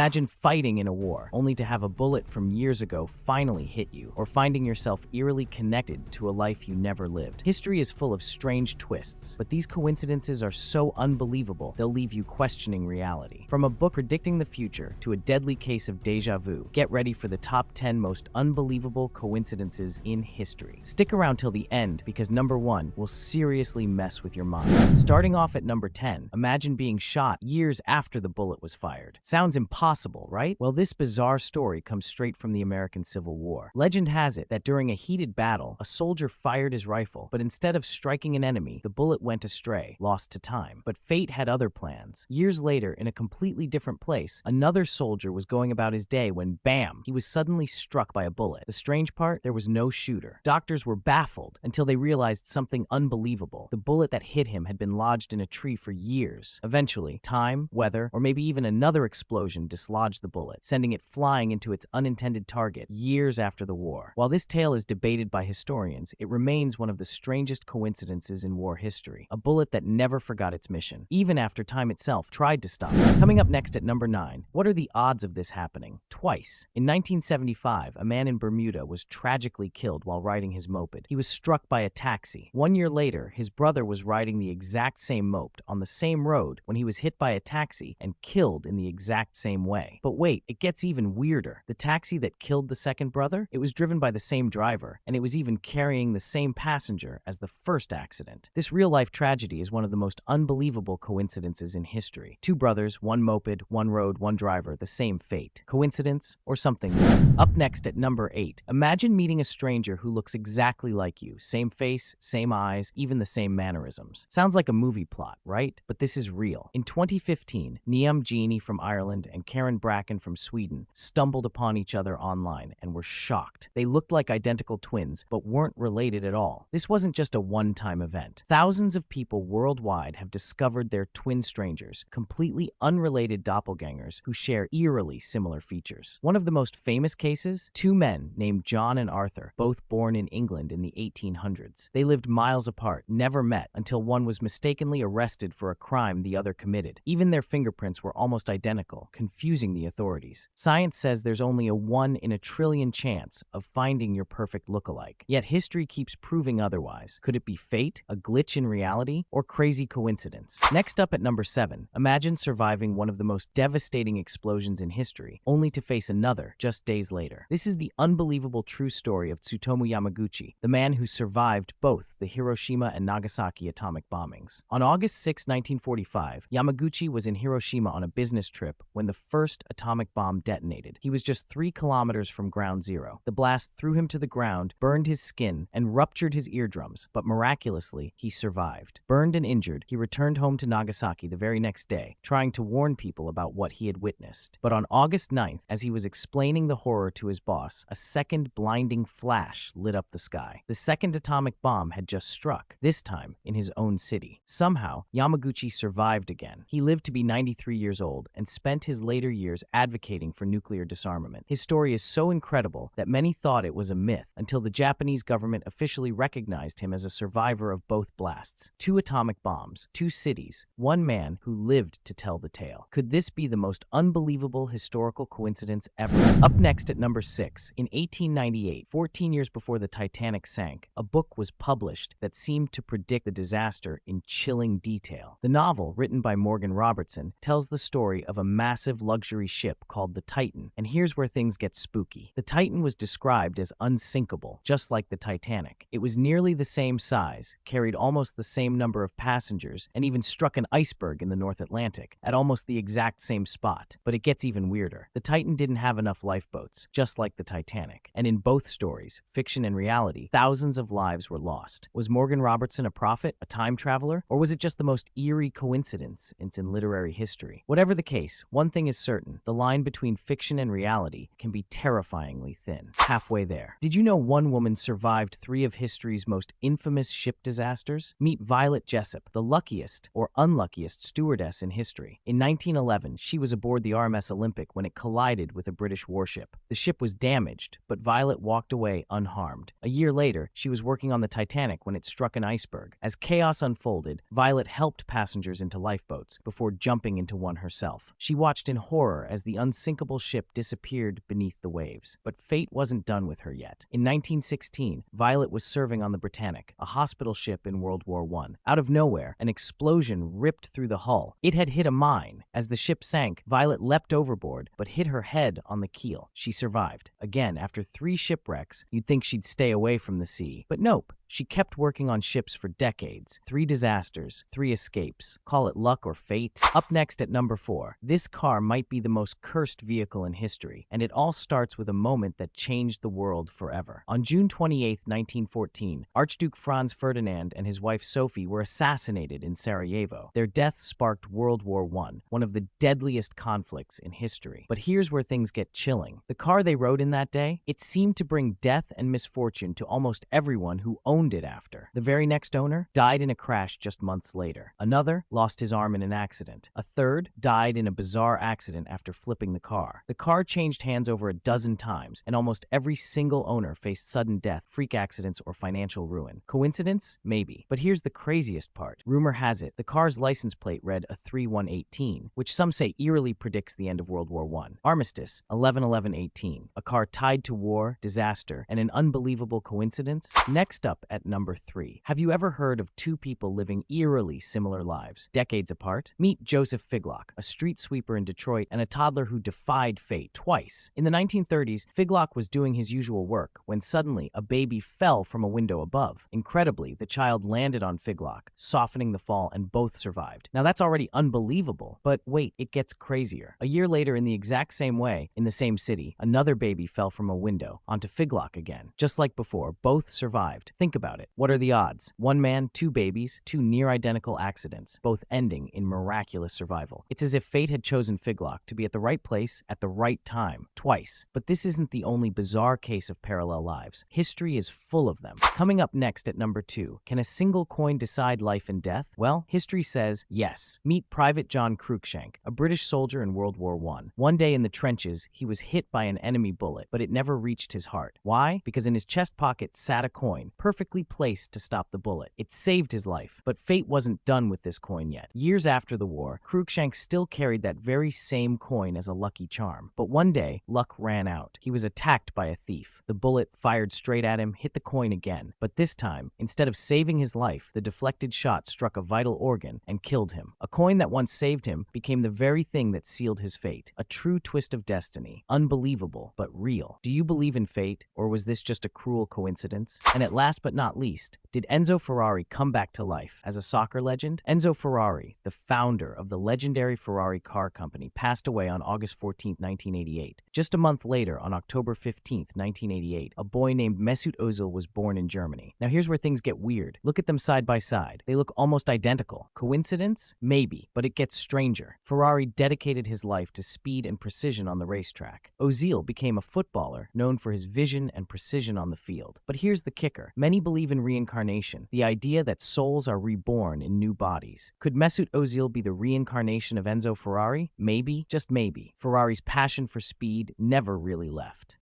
Imagine fighting in a war, only to have a bullet from years ago finally hit you, or finding yourself eerily connected to a life you never lived. History is full of strange twists, but these coincidences are so unbelievable they'll leave you questioning reality. From a book predicting the future to a deadly case of deja vu, get ready for the top 10 most unbelievable coincidences in history. Stick around till the end because number 1 will seriously mess with your mind. Starting off at number 10, imagine being shot years after the bullet was fired. Sounds impossible, right? Well, this bizarre story comes straight from the American Civil War. Legend has it that during a heated battle, a soldier fired his rifle, but instead of striking an enemy, the bullet went astray, lost to time. But fate had other plans. Years later, in a completely different place, another soldier was going about his day when, bam, he was suddenly struck by a bullet. The strange part, there was no shooter. Doctors were baffled until they realized something unbelievable. The bullet that hit him had been lodged in a tree for years. Eventually, time, weather, or maybe even another explosion dislodged the bullet, sending it flying into its unintended target years after the war. While this tale is debated by historians, it remains one of the strangest coincidences in war history. A bullet that never forgot its mission, even after time itself tried to stop it. Coming up next at number 9, what are the odds of this happening? Twice. In 1975, a man in Bermuda was tragically killed while riding his moped. He was struck by a taxi. 1 year later, his brother was riding the exact same moped on the same road when he was hit by a taxi and killed in the exact same way. But wait, it gets even weirder. The taxi that killed the second brother, it was driven by the same driver, and it was even carrying the same passenger as the first accident. This real-life tragedy is one of the most unbelievable coincidences in history. 2 brothers, 1 moped, 1 road, 1 driver, the same fate. Coincidence or something more? Up next at number 8, imagine meeting a stranger who looks exactly like you. Same face, same eyes, even the same mannerisms. Sounds like a movie plot, right? But this is real. In 2015, Niamh Jeannie from Ireland and Karen Bracken from Sweden stumbled upon each other online and were shocked. They looked like identical twins, but weren't related at all. This wasn't just a one-time event. Thousands of people worldwide have discovered their twin strangers, completely unrelated doppelgangers who share eerily similar features. One of the most famous cases, 2 men named John and Arthur, both born in England in the 1800s. They lived miles apart, never met, until one was mistakenly arrested for a crime the other committed. Even their fingerprints were almost identical, confusing the authorities. Science says there's only a 1 in a trillion chance of finding your perfect lookalike. Yet history keeps proving otherwise. Could it be fate, a glitch in reality, or crazy coincidence? Next up at number 7, imagine surviving one of the most devastating explosions in history, only to face another just days later. This is the unbelievable true story of Tsutomu Yamaguchi, the man who survived both the Hiroshima and Nagasaki atomic bombings. On August 6, 1945, Yamaguchi was in Hiroshima on a business trip when the first atomic bomb detonated. He was just 3 kilometers from ground zero. The blast threw him to the ground, burned his skin, and ruptured his eardrums, but miraculously, he survived. Burned and injured, he returned home to Nagasaki the very next day, trying to warn people about what he had witnessed. But on August 9th, as he was explaining the horror to his boss, a second blinding flash lit up the sky. The second atomic bomb had just struck, this time in his own city. Somehow, Yamaguchi survived again. He lived to be 93 years old and spent his later years advocating for nuclear disarmament. His story is so incredible that many thought it was a myth until the Japanese government officially recognized him as a survivor of both blasts. 2 atomic bombs, 2 cities, 1 man who lived to tell the tale. Could this be the most unbelievable historical coincidence ever? Up next at number 6, in 1898, 14 years before the Titanic sank, a book was published that seemed to predict the disaster in chilling detail. The novel, written by Morgan Robertson, tells the story of a massive luxury ship called the Titan, and here's where things get spooky. The Titan was described as unsinkable, just like the Titanic. It was nearly the same size, carried almost the same number of passengers, and even struck an iceberg in the North Atlantic, at almost the exact same spot. But it gets even weirder. The Titan didn't have enough lifeboats, just like the Titanic. And in both stories, fiction and reality, thousands of lives were lost. Was Morgan Robertson a prophet, a time traveler, or was it just the most eerie coincidence in literary history? Whatever the case, one thing is certain: the line between fiction and reality can be terrifyingly thin. Halfway there. Did you know 1 woman survived 3 of history's most infamous ship disasters? Meet Violet Jessop, the luckiest or unluckiest stewardess in history. In 1911, she was aboard the RMS Olympic when it collided with a British warship. The ship was damaged, but Violet walked away unharmed. A year later, she was working on the Titanic when it struck an iceberg. As chaos unfolded, Violet helped passengers into lifeboats before jumping into one herself. She watched in horror horror as the unsinkable ship disappeared beneath the waves. But fate wasn't done with her yet. In 1916, Violet was serving on the Britannic, a hospital ship in World War I. Out of nowhere, an explosion ripped through the hull. It had hit a mine. As the ship sank, Violet leapt overboard, but hit her head on the keel. She survived. Again, after 3 shipwrecks, you'd think she'd stay away from the sea. But nope. She kept working on ships for decades. 3 disasters, 3 escapes. Call it luck or fate. Up next at number 4. This car might be the most cursed vehicle in history, and it all starts with a moment that changed the world forever. On June 28, 1914, Archduke Franz Ferdinand and his wife Sophie were assassinated in Sarajevo. Their death sparked World War I, one of the deadliest conflicts in history. But here's where things get chilling. The car they rode in that day, it seemed to bring death and misfortune to almost everyone who owned it after. The very next owner died in a crash just months later. Another lost his arm in an accident. A third died in a bizarre accident after flipping the car. The car changed hands over a dozen times, and almost every single owner faced sudden death, freak accidents, or financial ruin. Coincidence? Maybe. But here's the craziest part. Rumor has it the car's license plate read a 3118, which some say eerily predicts the end of World War I. Armistice, 11/11/18. A car tied to war, disaster, and an unbelievable coincidence? Next up at number 3. Have you ever heard of 2 people living eerily similar lives, decades apart? Meet Joseph Figlock, a street sweeper in Detroit and a toddler who defied fate twice. In the 1930s, Figlock was doing his usual work when suddenly a baby fell from a window above. Incredibly, the child landed on Figlock, softening the fall, and both survived. Now that's already unbelievable, but wait, it gets crazier. A year later, in the exact same way, in the same city, another baby fell from a window onto Figlock again. Just like before, both survived. Think about it. What are the odds? 1 man, 2 babies, 2 near-identical accidents, both ending in miraculous survival. It's as if fate had chosen Figlock to be at the right place at the right time, twice. But this isn't the only bizarre case of parallel lives. History is full of them. Coming up next at number 2, can a single coin decide life and death? Well, history says yes. Meet Private John Cruikshank, a British soldier in World War I. One day in the trenches, he was hit by an enemy bullet, but it never reached his heart. Why? Because in his chest pocket sat a coin, perfectly placed to stop the bullet. It saved his life, but fate wasn't done with this coin yet. Years after the war, Cruikshank still carried that very same coin as a lucky charm. But one day, luck ran out. He was attacked by a thief. The bullet fired straight at him, hit the coin again. But this time, instead of saving his life, the deflected shot struck a vital organ and killed him. A coin that once saved him became the very thing that sealed his fate. A true twist of destiny. Unbelievable, but real. Do you believe in fate, or was this just a cruel coincidence? And at last but not least, did Enzo Ferrari come back to life as a soccer legend? Enzo Ferrari, the founder of the legendary Ferrari car company, passed away on August 14, 1988. Just a month later, on October 15, 1988, a boy named Mesut Ozil was born in Germany. Now here's where things get weird. Look at them side by side. They look almost identical. Coincidence? Maybe, but it gets stranger. Ferrari dedicated his life to speed and precision on the racetrack. Ozil became a footballer known for his vision and precision on the field. But here's the kicker. Many believe in reincarnation, the idea that souls are reborn in new bodies. Could Mesut Ozil be the reincarnation of Enzo Ferrari? Maybe, just maybe. Ferrari's passion for speed never really left.